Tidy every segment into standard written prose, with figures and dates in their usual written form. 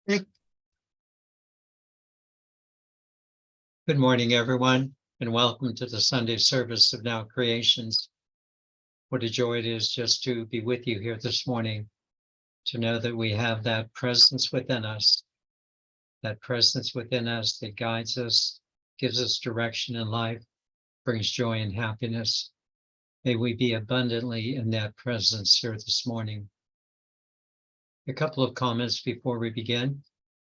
Good morning, everyone, and welcome to the Sunday service of Now Creations. What a joy it is just to be with you here this morning, to know that we have that presence within us that guides us, gives us direction in life, brings joy and happiness. May we be abundantly in that presence here this morning. A couple of comments before we begin.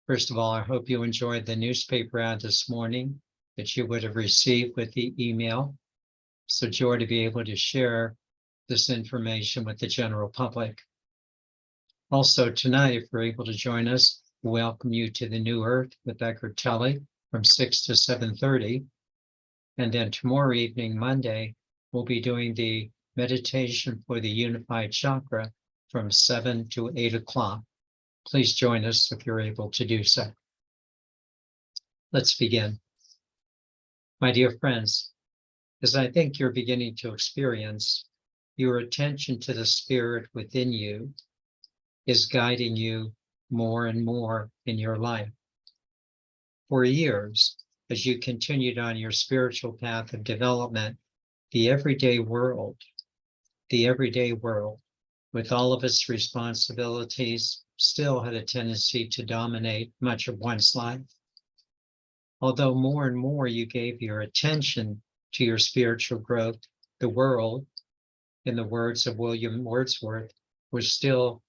First of all, I hope you enjoyed the newspaper ad this morning that you would have received with the email. It's a joy to be able to share this information with the general public. Also tonight, if you're able to join us, we welcome you to the New Earth with Eckhart Tolle from 6 to 7:30. And then tomorrow evening, Monday, we'll be doing the meditation for the unified chakra from 7 to 8 o'clock. Please join us if you're able to do so. Let's begin. My dear friends, as I think you're beginning to experience, your attention to the spirit within you is guiding you more and more in your life. For years, as you continued on your spiritual path of development, the everyday world, with all of its responsibilities, still had a tendency to dominate much of one's life. Although more and more you gave your attention to your spiritual growth, the world, in the words of William Wordsworth, was still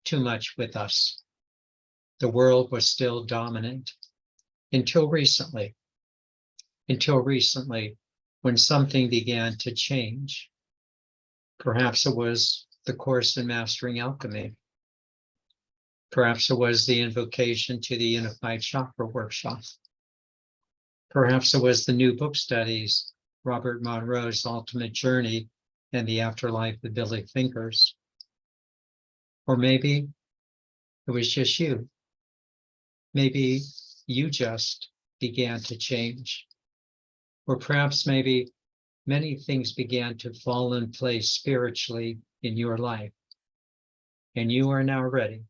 too much with us. The world was still dominant until recently, when something began to change. Perhaps it was the course in mastering alchemy. Perhaps it was the invocation to the Unified Chakra workshop. Perhaps it was the new book studies, Robert Monroe's Ultimate Journey and the Afterlife of Billy Thinkers. Or maybe it was just you. Maybe you just began to change. Or perhaps maybe many things began to fall in place spiritually in your life. And you are now ready.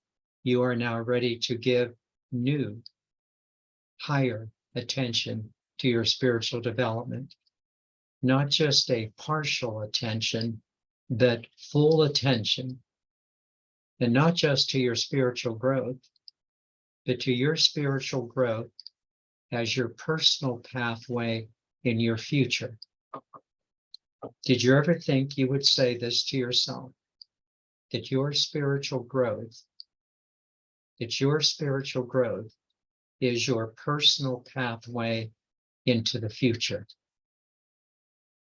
You are now ready to give new, higher attention to your spiritual development. Not just a partial attention, but full attention. And not just to your spiritual growth, but to your spiritual growth as your personal pathway in your future. Did you ever think you would say this to yourself? That your spiritual growth is your personal pathway into the future.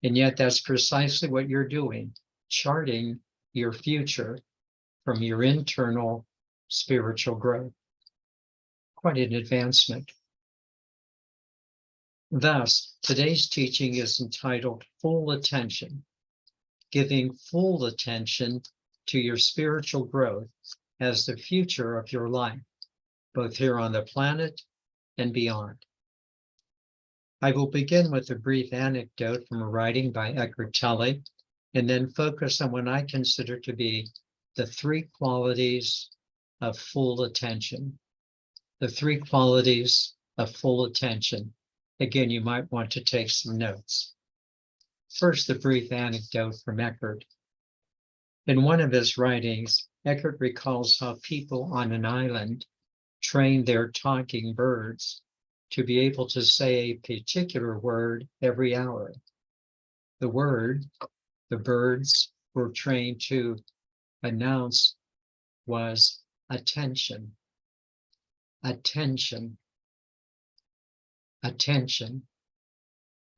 And yet that's precisely what you're doing, charting your future from your internal spiritual growth. Quite an advancement. Thus, today's teaching is entitled Full Attention, giving full attention to your spiritual growth as the future of your life, both here on the planet and beyond. I will begin with a brief anecdote from a writing by Eckhart Tolle, and then focus on what I consider to be the three qualities of full attention. The three qualities of full attention. Again, you might want to take some notes. First, the brief anecdote from Eckhart. In one of his writings, Eckhart recalls how people on an island trained their talking birds to be able to say a particular word every hour. The word the birds were trained to announce was attention. Attention. Attention.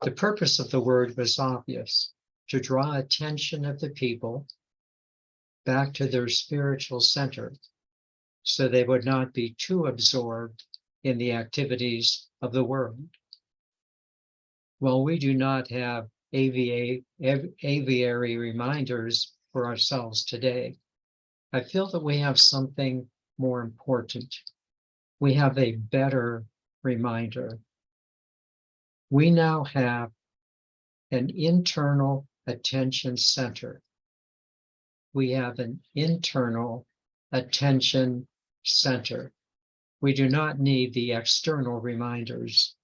The purpose of the word was obvious, to draw attention of the people back to their spiritual center, so they would not be too absorbed in the activities of the world. While we do not have aviary reminders for ourselves today, I feel that we have something more important. We have a better reminder. We now have an internal attention center. We have an internal attention center. We do not need the external reminders.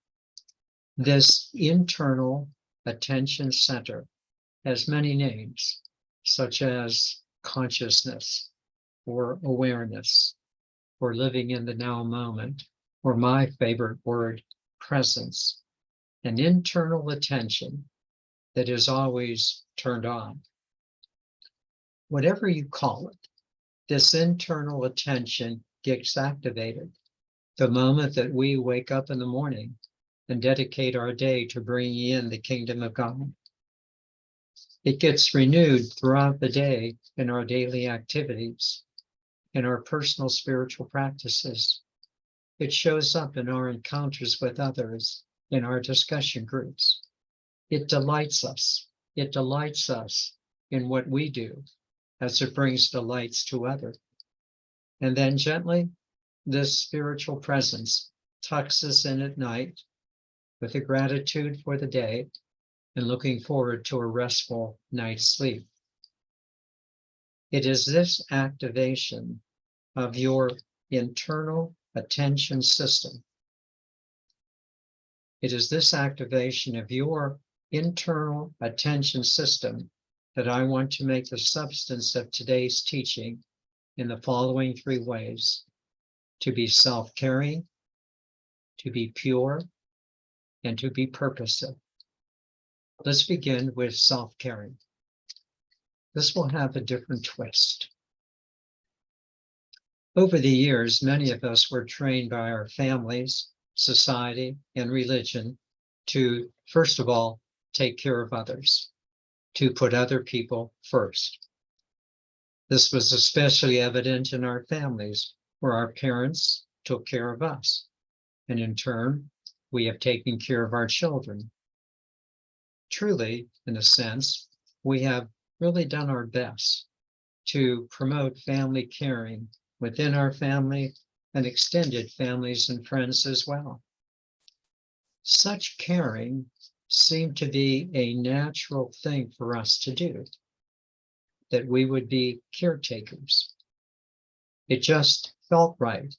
This internal attention center has many names, such as consciousness, or awareness, or living in the now moment, or my favorite word, presence, an internal attention that is always turned on. Whatever you call it, this internal attention gets activated the moment that we wake up in the morning and dedicate our day to bringing in the kingdom of God. It gets renewed throughout the day in our daily activities, in our personal spiritual practices. It shows up in our encounters with others, in our discussion groups. It delights us. It delights us in what we do as it brings delights to others. And then gently, this spiritual presence tucks us in at night with a gratitude for the day and looking forward to a restful night's sleep. It is this activation of your internal attention system. It is this activation of your internal attention system that I want to make the substance of today's teaching in the following 3 ways: to be self-caring, to be pure, and to be purposive. Let's begin with self-caring. This will have a different twist. Over the years, many of us were trained by our families, society, and religion to, first of all, take care of others, to put other people first. This was especially evident in our families, where our parents took care of us, and in turn, we have taken care of our children. Truly, in a sense, we have really done our best to promote family caring within our family and extended families and friends as well. Such caring seemed to be a natural thing for us to do, that we would be caretakers. It just felt right,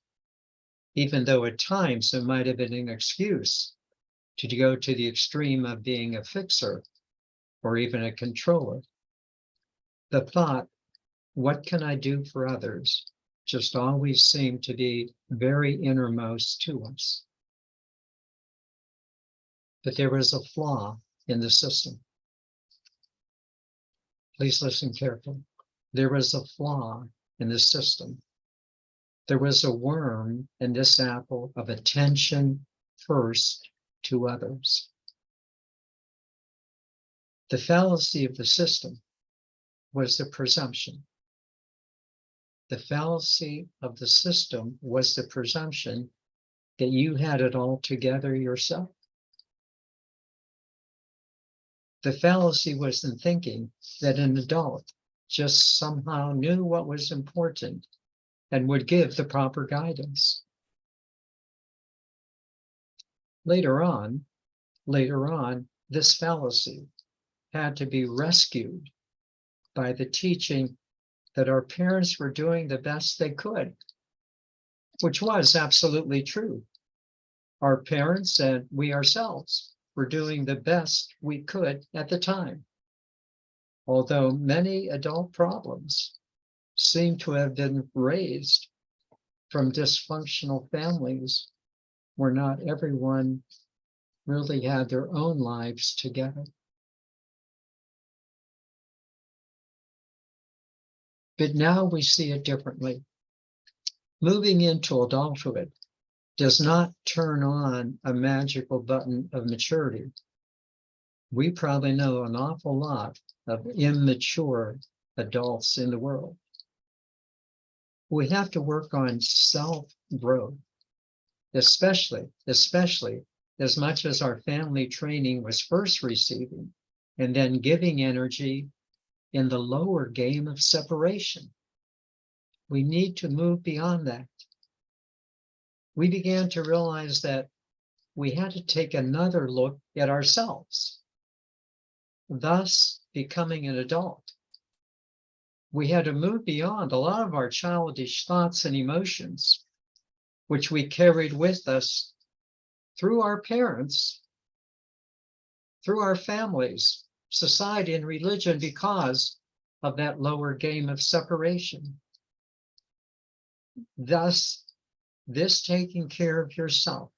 even though at times it might have been an excuse to go to the extreme of being a fixer or even a controller. The thought, what can I do for others, just always seemed to be very innermost to us. But there was a flaw in the system. Please listen carefully. There was a flaw in the system. There was a worm in this apple of attention first to others. The fallacy of the system was the presumption. The fallacy of the system was the presumption that you had it all together yourself. The fallacy was in thinking that an adult just somehow knew what was important and would give the proper guidance. Later on, this fallacy had to be rescued by the teaching that our parents were doing the best they could, which was absolutely true. Our parents and we ourselves were doing the best we could at the time. Although many adult problems seem to have been raised from dysfunctional families where not everyone really had their own lives together. But now we see it differently. Moving into adulthood does not turn on a magical button of maturity. We probably know an awful lot of immature adults in the world. We have to work on self-growth, especially as much as our family training was first receiving and then giving energy in the lower game of separation. We need to move beyond that. We began to realize that we had to take another look at ourselves, thus becoming an adult. We had to move beyond a lot of our childish thoughts and emotions which we carried with us through our parents, through our families, society, and religion because of that lower game of separation. Thus, this taking care of yourself,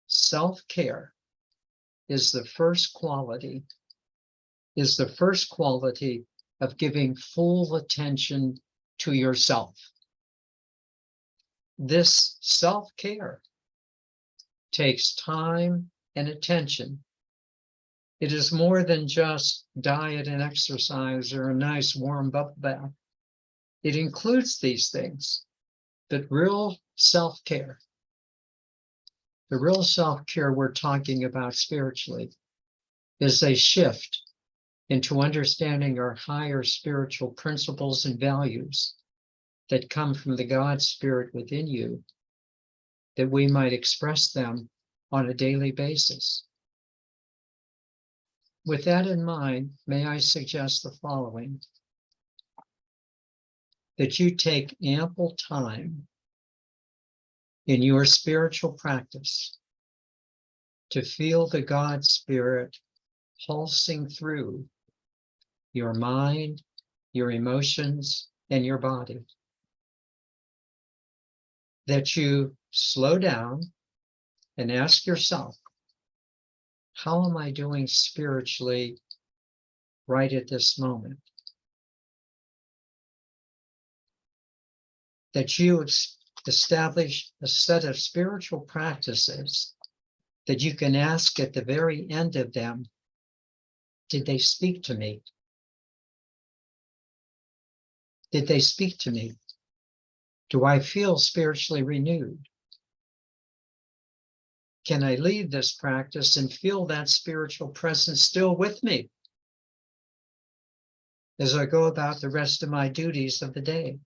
self-care, is the first quality of giving full attention to yourself. This self-care takes time and attention. It is more than just diet and exercise or a nice warm bubble bath. It includes these things, but real self-care, the real self-care we're talking about spiritually, is a shift into understanding our higher spiritual principles and values that come from the God Spirit within you, that we might express them on a daily basis. With that in mind, may I suggest the following: that you take ample time in your spiritual practice to feel the God Spirit pulsing through your mind, your emotions, and your body. That you slow down and ask yourself, how am I doing spiritually right at this moment? That you establish a set of spiritual practices that you can ask at the very end of them, did they speak to me? Did they speak to me? Do I feel spiritually renewed? Can I leave this practice and feel that spiritual presence still with me as I go about the rest of my duties of the day?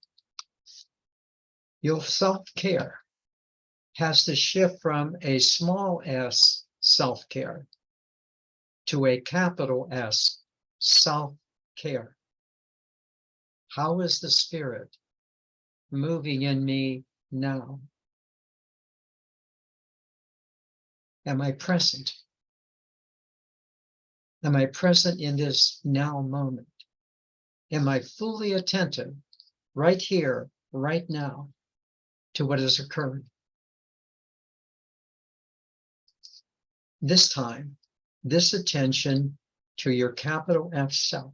Your self-care has to shift from a small s self-care to a capital S self-care. How is the Spirit moving in me now? Am I present? Am I present in this now moment? Am I fully attentive right here, right now, to what is occurring? This time, this attention to your capital F self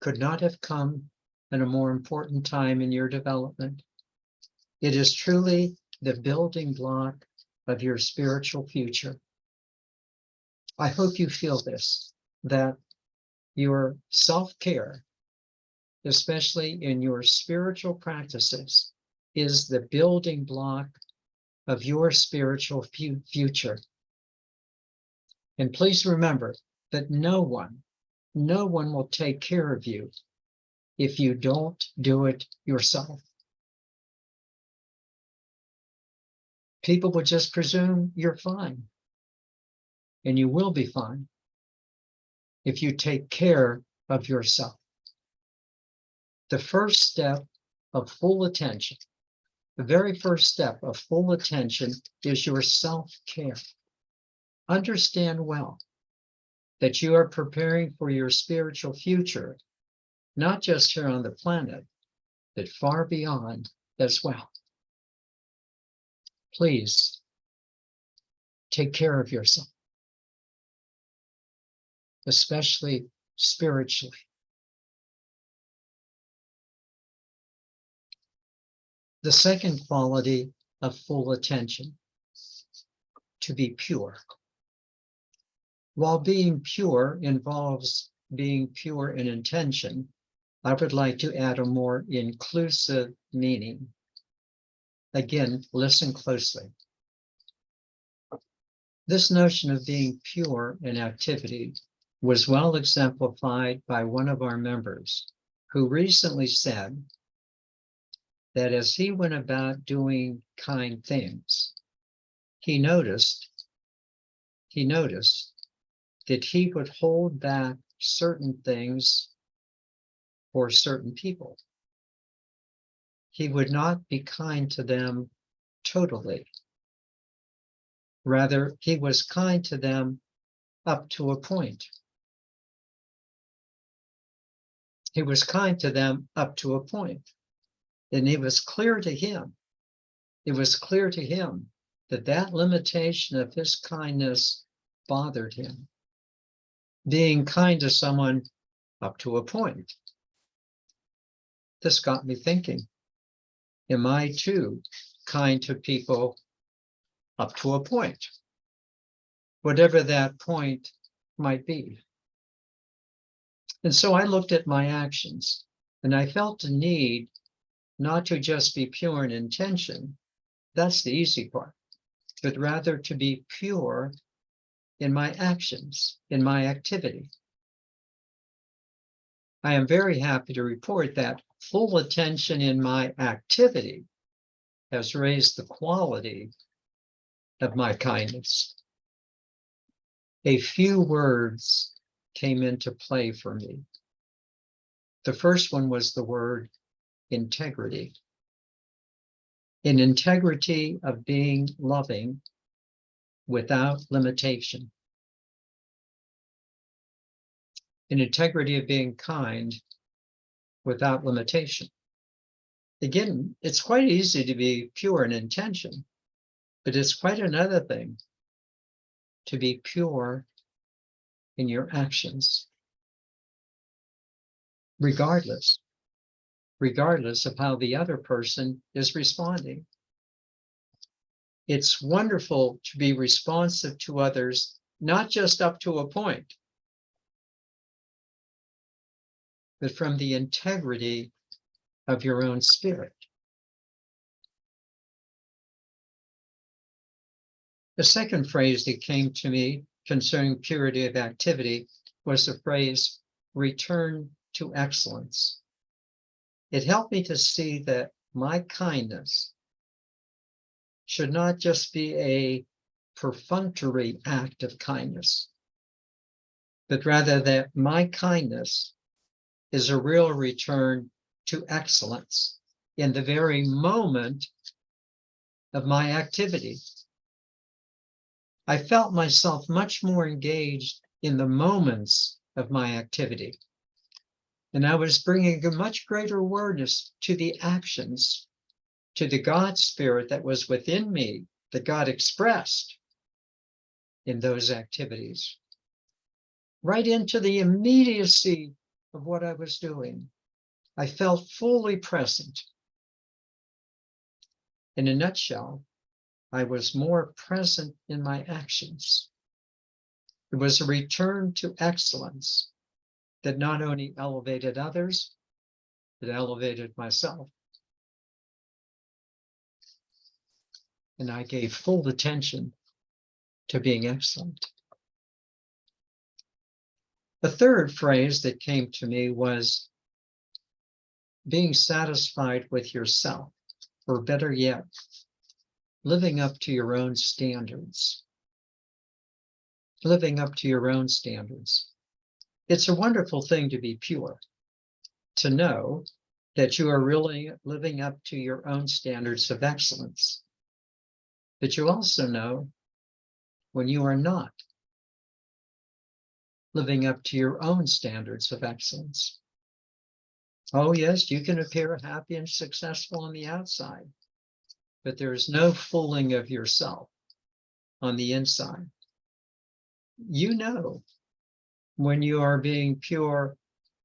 could not have come at a more important time in your development. It is truly the building block of your spiritual future. I hope you feel this, that your self-care, especially in your spiritual practices, is the building block of your spiritual future. And please remember that no one will take care of you if you don't do it yourself. People would just presume you're fine, and you will be fine if you take care of yourself. The first step of full attention, the very first step of full attention, is your self-care. Understand well that you are preparing for your spiritual future, not just here on the planet, but far beyond as well. Please take care of yourself, especially spiritually. The second quality of full attention, to be pure. While being pure involves being pure in intention, I would like to add a more inclusive meaning. Again, listen closely. This notion of being pure in activity was well exemplified by one of our members, who recently said that as he went about doing kind things, he noticed that he would hold back certain things for certain people. He would not be kind to them totally. Rather, he was kind to them up to a point. He was kind to them up to a point. And it was clear to him, that that limitation of his kindness bothered him. Being kind to someone up to a point. This got me thinking, am I too kind to people up to a point? Whatever that point might be. And so I looked at my actions, and I felt a need not to just be pure in intention, that's the easy part, but rather to be pure in my actions, in my activity. I am very happy to report that full attention in my activity has raised the quality of my kindness. A few words came into play for me. The first one was the word integrity. An integrity of being loving without limitation. An integrity of being kind without limitation. Again, it's quite easy to be pure in intention, but it's quite another thing to be pure in your actions, regardless of how the other person is responding. It's wonderful to be responsive to others, not just up to a point, but from the integrity of your own spirit. The second phrase that came to me concerning purity of activity was the phrase, return to excellence. It helped me to see that my kindness should not just be a perfunctory act of kindness, but rather that my kindness is a real return to excellence in the very moment of my activity. I felt myself much more engaged in the moments of my activity. And I was bringing a much greater awareness to the actions, to the God spirit that was within me, that God expressed in those activities, right into the immediacy of what I was doing. I felt fully present. In a nutshell, I was more present in my actions. It was a return to excellence that not only elevated others, but elevated myself. And I gave full attention to being excellent. The third phrase that came to me was being satisfied with yourself, or better yet, living up to your own standards. Living up to your own standards. It's a wonderful thing to be pure, to know that you are really living up to your own standards of excellence. But you also know when you are not living up to your own standards of excellence. Oh yes, you can appear happy and successful on the outside, but there is no fooling of yourself on the inside. You know when you are being pure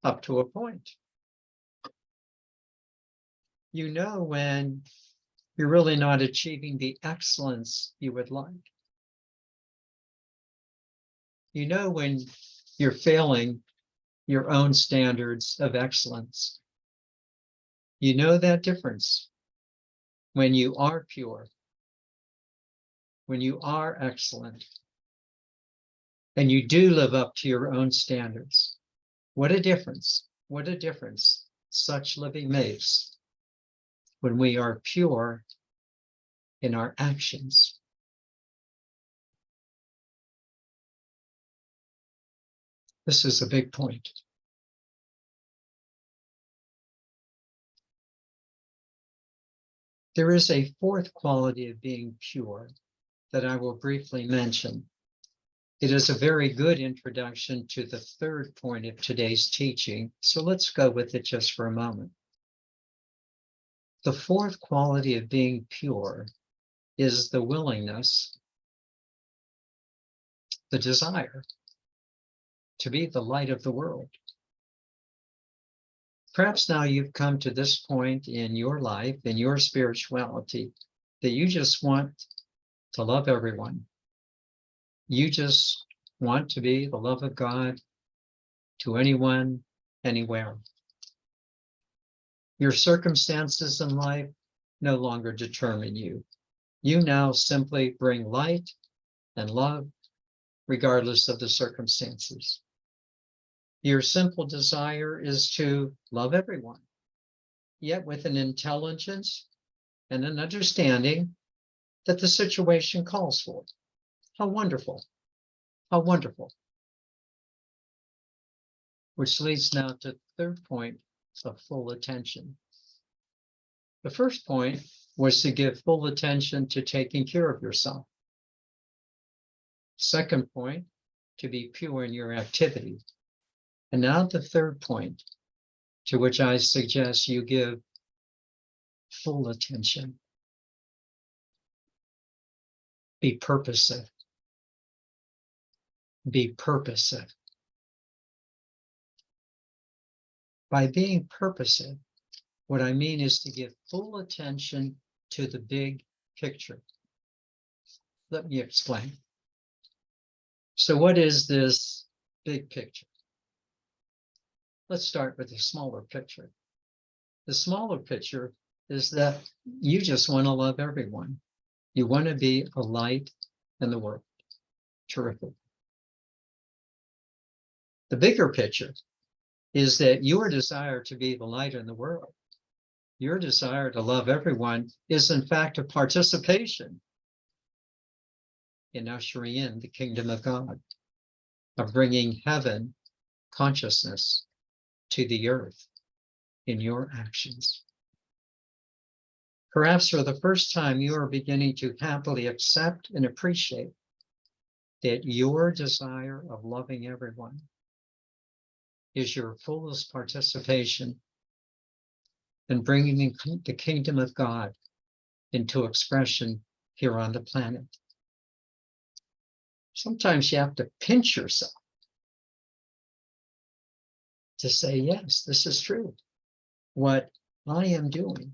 up to a point. You know when you're really not achieving the excellence you would like. You know when you're failing your own standards of excellence. You know that difference when you are pure, when you are excellent, and you do live up to your own standards. What a difference such living makes when we are pure in our actions. This is a big point. There is a fourth quality of being pure that I will briefly mention. It is a very good introduction to the third point of today's teaching, so let's go with it just for a moment. The fourth quality of being pure is the willingness, the desire to be the light of the world. Perhaps now you've come to this point in your life, in your spirituality, that you just want to love everyone. You just want to be the love of God to anyone, anywhere. Your circumstances in life no longer determine you. You now simply bring light and love regardless of the circumstances. Your simple desire is to love everyone, yet with an intelligence and an understanding that the situation calls for. How wonderful. How wonderful. Which leads now to the third point of full attention. The first point was to give full attention to taking care of yourself. Second point, to be pure in your activity. And now the third point, to which I suggest you give full attention. Be purposive. Be purposive. By being purposive, what I mean is to give full attention to the big picture. Let me explain. So what is this big picture? Let's start with the smaller picture. The smaller picture is that you just want to love everyone. You want to be a light in the world. Terrific. The bigger picture is that your desire to be the light in the world, your desire to love everyone, is in fact a participation in ushering in the kingdom of God, of bringing heaven consciousness to the earth in your actions. Perhaps for the first time, you are beginning to happily accept and appreciate that your desire of loving everyone is your fullest participation in bringing the kingdom of God into expression here on the planet. Sometimes you have to pinch yourself to say, yes, this is true. What I am doing,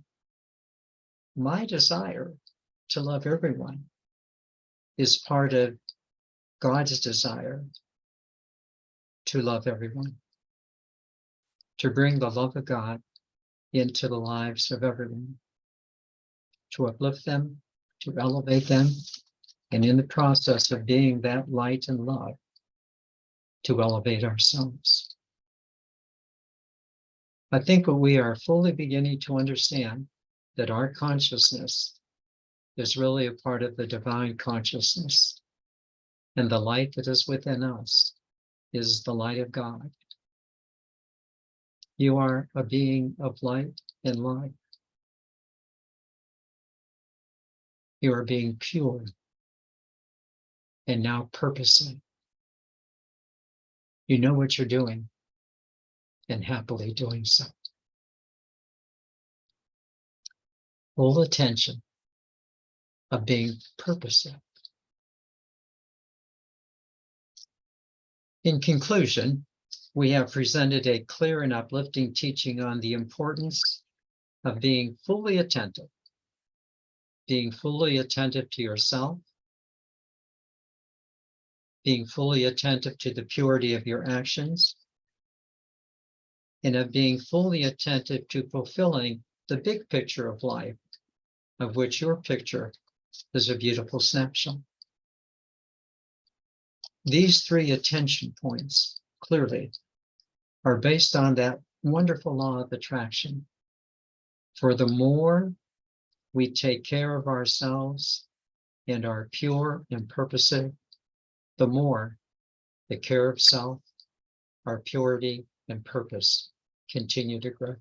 my desire to love everyone, is part of God's desire to love everyone, to bring the love of God into the lives of everyone, to uplift them, to elevate them, and in the process of being that light and love, to elevate ourselves. I think what we are fully beginning to understand, that our consciousness is really a part of the divine consciousness, and the light that is within us is the light of God. You are a being of light and light. You are being pure and now purposing. You know what you're doing and happily doing so. Full attention of being purposive. In conclusion, we have presented a clear and uplifting teaching on the importance of being fully attentive to yourself, being fully attentive to the purity of your actions, and of being fully attentive to fulfilling the big picture of life, of which your picture is a beautiful snapshot. These three attention points clearly are based on that wonderful law of attraction. For the more we take care of ourselves and are pure and purposive, the more the care of self, our purity and purpose continue to grow.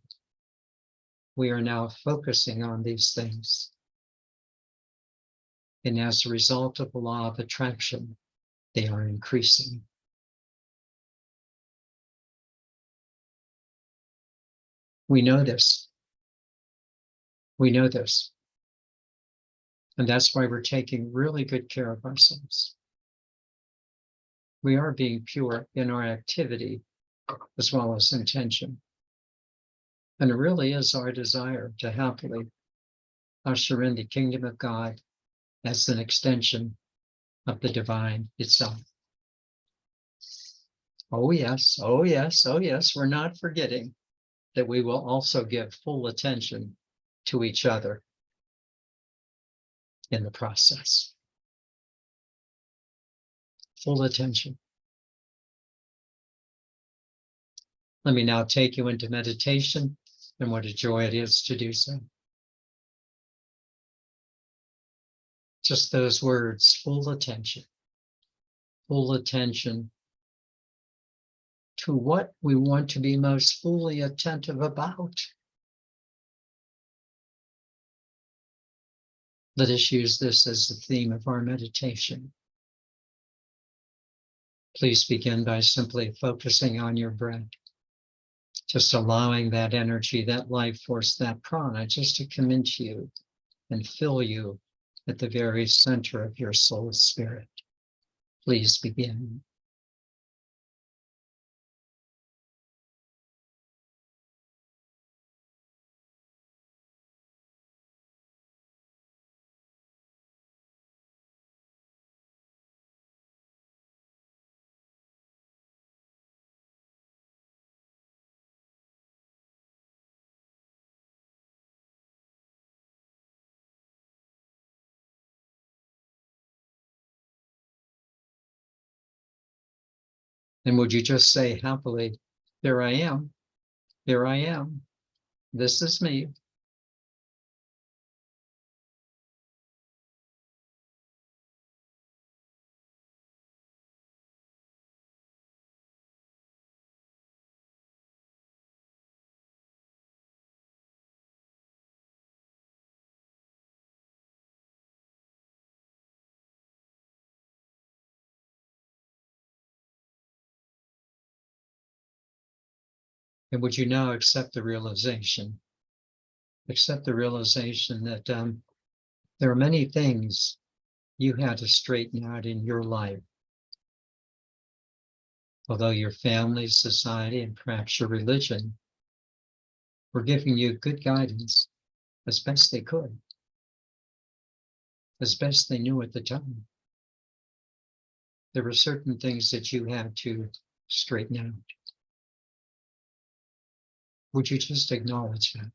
we are now focusing on these things. And as a result of the law of attraction, they are increasing. We know this. We know this. And that's why we're taking really good care of ourselves. We are being pure in our activity as well as intention. And it really is our desire to happily usher in the kingdom of God as an extension of the divine itself. Oh yes, oh yes, oh yes, we're not forgetting that we will also give full attention to each other in the process. Full attention. Let me now take you into meditation, and what a joy it is to do so. Just those words, full attention to what we want to be most fully attentive about. Let us use this as the theme of our meditation. Please begin by simply focusing on your breath, just allowing that energy, that life force, that prana, just to come into you and fill you at the very center of your soul spirit. Please begin. And would you just say happily, here I am, this is me. And would you now accept the realization that there are many things you had to straighten out in your life. Although your family, society, and perhaps your religion were giving you good guidance as best they could, as best they knew at the time. There were certain things that you had to straighten out. Would you just acknowledge that?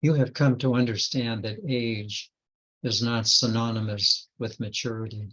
You have come to understand that age is not synonymous with maturity.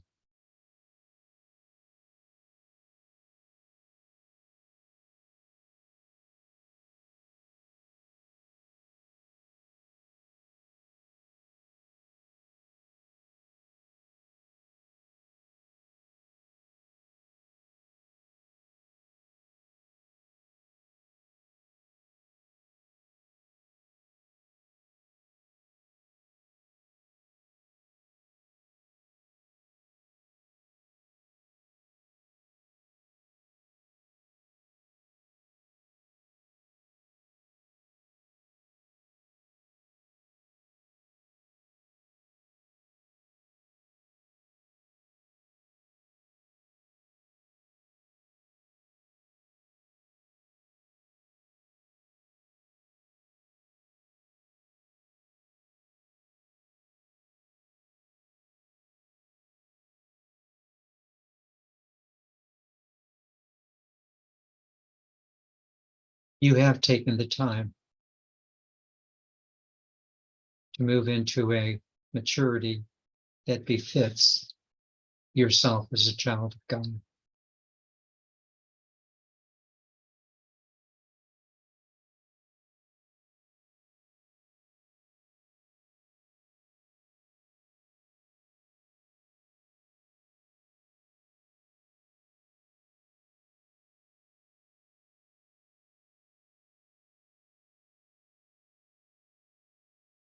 you have taken the time to move into a maturity that befits yourself as a child of God.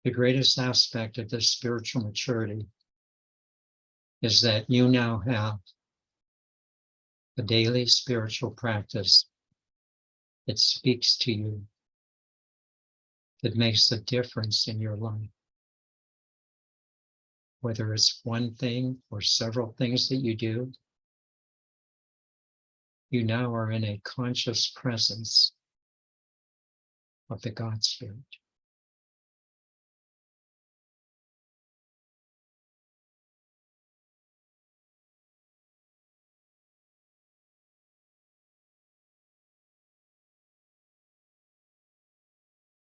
The greatest aspect of this spiritual maturity is that you now have a daily spiritual practice that speaks to you, that makes a difference in your life. Whether it's one thing or several things that you do, you now are in a conscious presence of the God Spirit.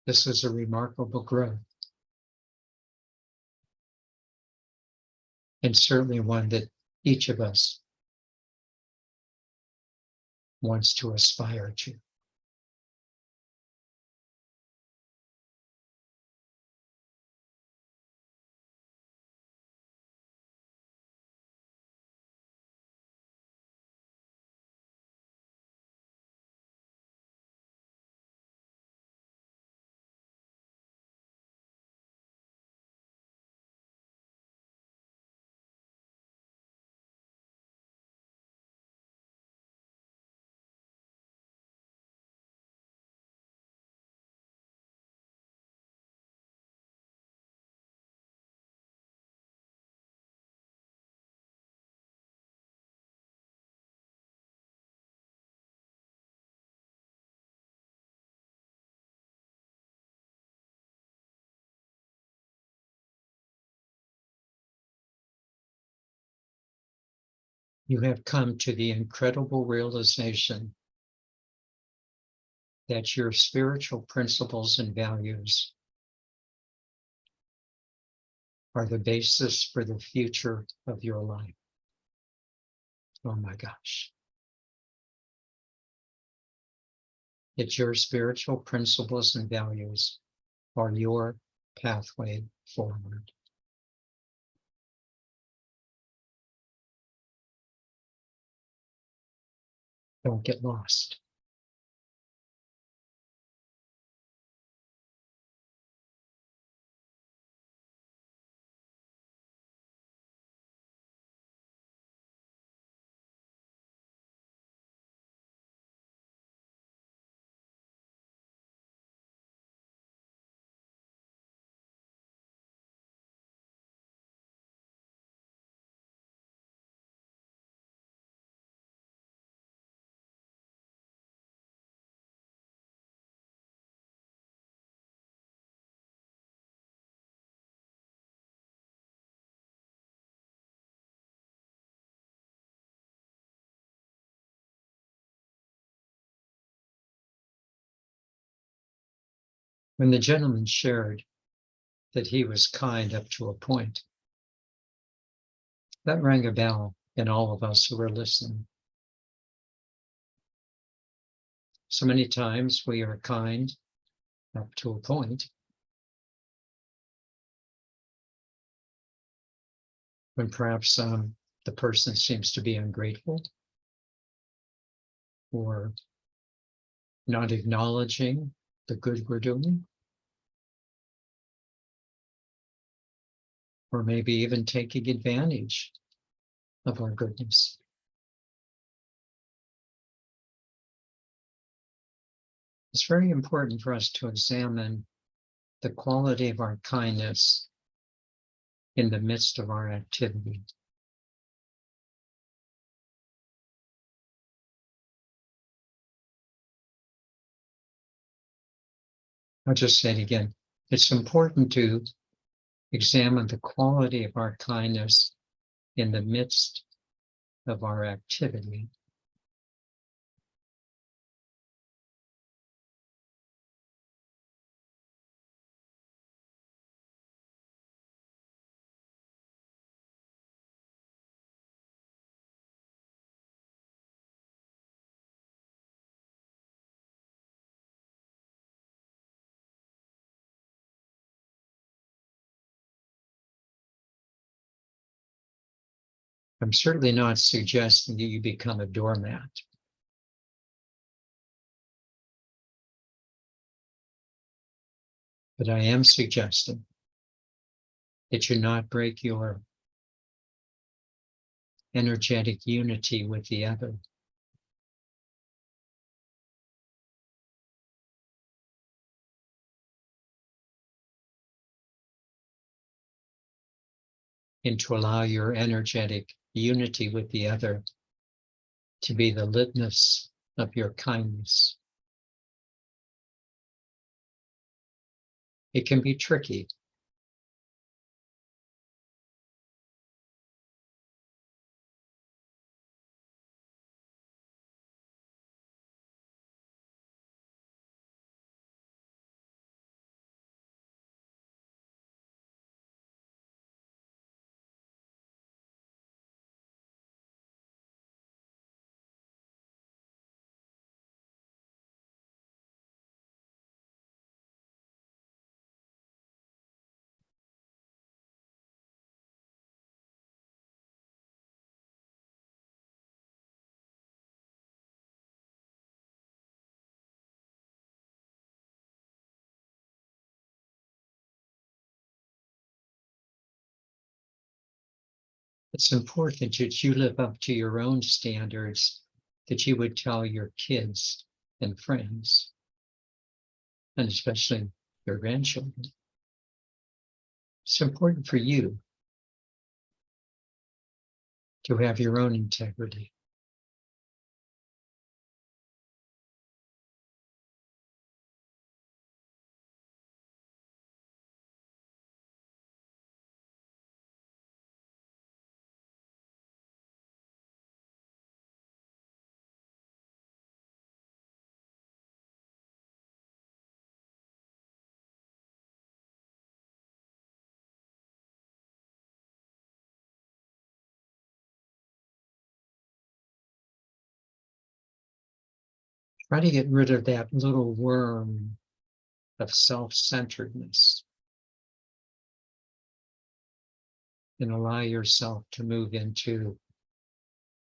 This is a remarkable growth, and certainly one that each of us wants to aspire to. You have come to the incredible realization that your spiritual principles and values are the basis for the future of your life. Oh my gosh. That your spiritual principles and values are your pathway forward. Don't get lost. When the gentleman shared that he was kind up to a point, that rang a bell in all of us who were listening. So many times we are kind up to a point when perhaps the person seems to be ungrateful or not acknowledging the good we're doing, or maybe even taking advantage of our goodness. It's very important for us to examine the quality of our kindness in the midst of our activity. I'll just say it again. It's important to examine the quality of our kindness in the midst of our activity. I'm certainly not suggesting that you become a doormat. But I am suggesting that you not break your energetic unity with the other. And to allow your energetic unity with the other to be the litmus of your kindness. It can be tricky. It's important that you live up to your own standards that you would tell your kids and friends, and especially your grandchildren. It's important for you to have your own integrity. Try to get rid of that little worm of self-centeredness and allow yourself to move into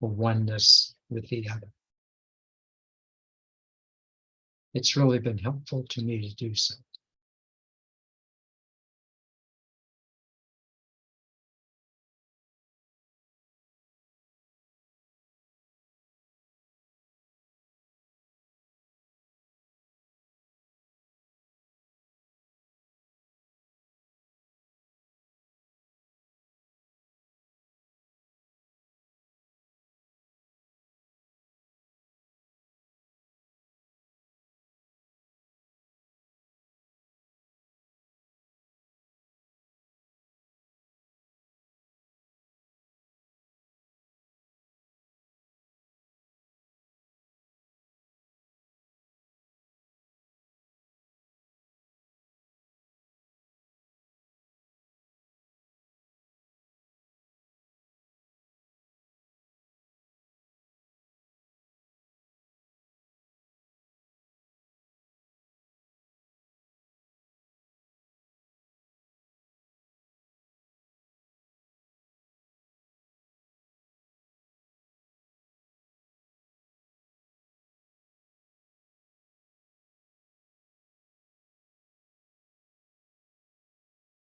a oneness with the other. It's really been helpful to me to do so.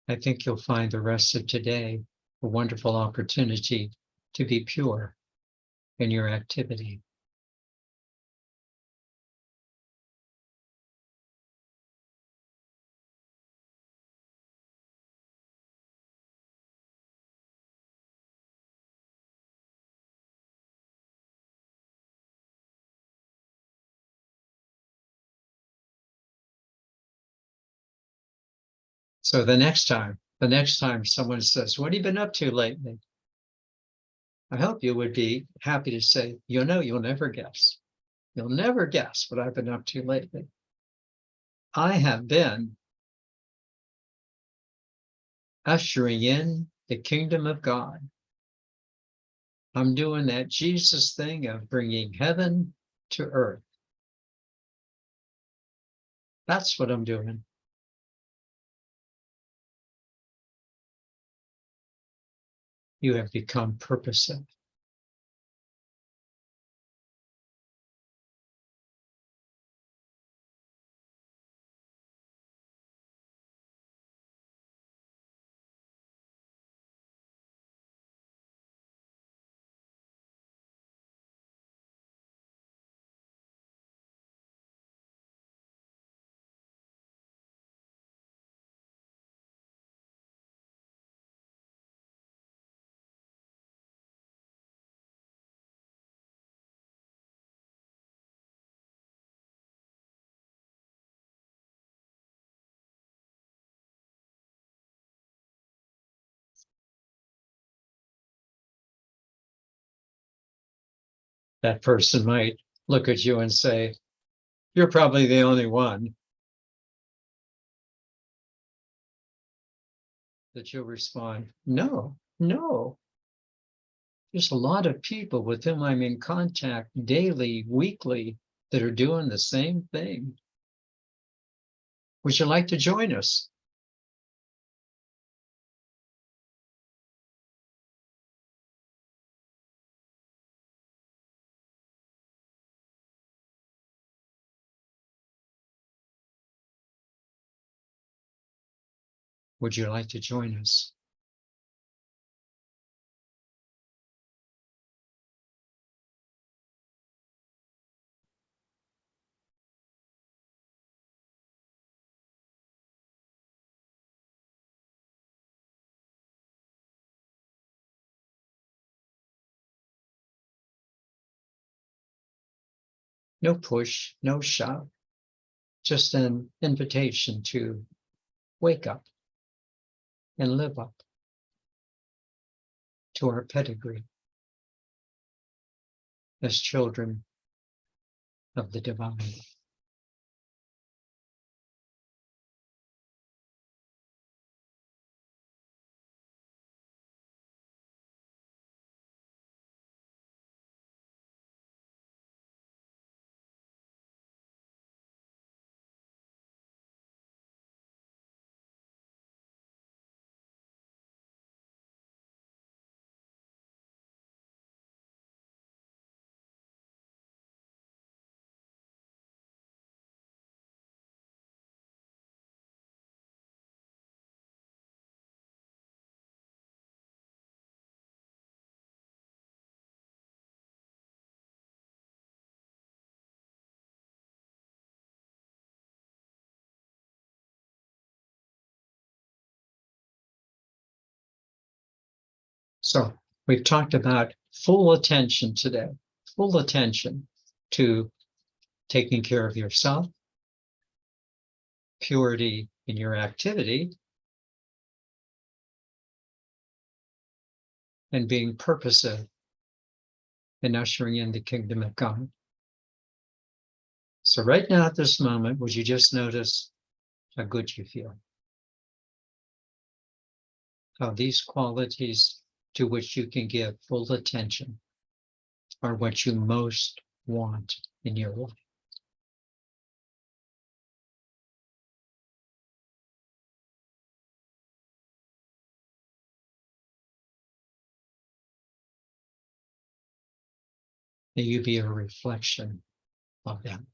I think you'll find the rest of today a wonderful opportunity to be pure in your activity. So the next time someone says, "What have you been up to lately?" I hope you would be happy to say, you'll never guess. You'll never guess what I've been up to lately. I have been ushering in the kingdom of God. I'm doing that Jesus thing of bringing heaven to earth. That's what I'm doing. you have become purposive. That person might look at you and say, "You're probably the only one." That you'll respond, "No, no. There's a lot of people with whom I'm in contact daily, weekly, that are doing the same thing. Would you like to join us?" Would you like to join us? No push, no shove, just an invitation to wake up and live up to our pedigree as children of the divine. So we've talked about full attention today, full attention to taking care of yourself, purity in your activity, and being purposive in ushering in the kingdom of God. So right now at this moment, would you just notice how good you feel? How these qualities to which you can give full attention are what you most want in your life. May you be a reflection of them.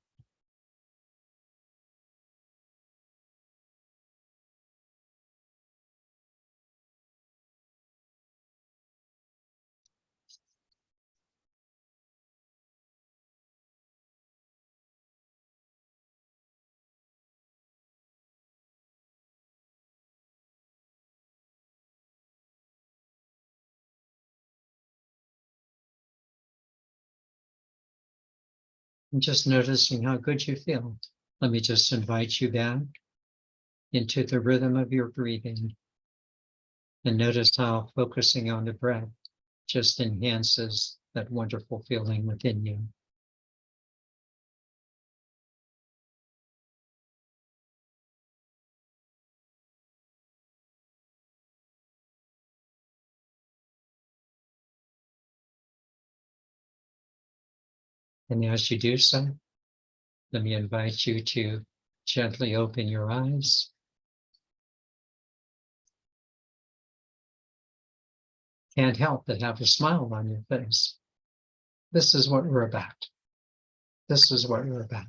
And just noticing how good you feel. Let me just invite you back into the rhythm of your breathing. And notice how focusing on the breath just enhances that wonderful feeling within you. And as you do so, let me invite you to gently open your eyes can't help but have a smile on your face. This is what we're about. This is what we're about.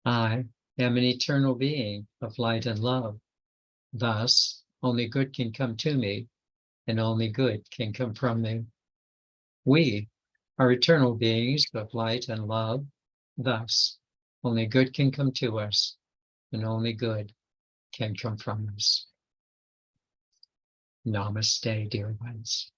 I am an eternal being of light and love. Thus, only good can come to me, and only good can come from me. We are eternal beings of light and love. Thus, only good can come to us, and only good can come from us. Namaste, dear ones.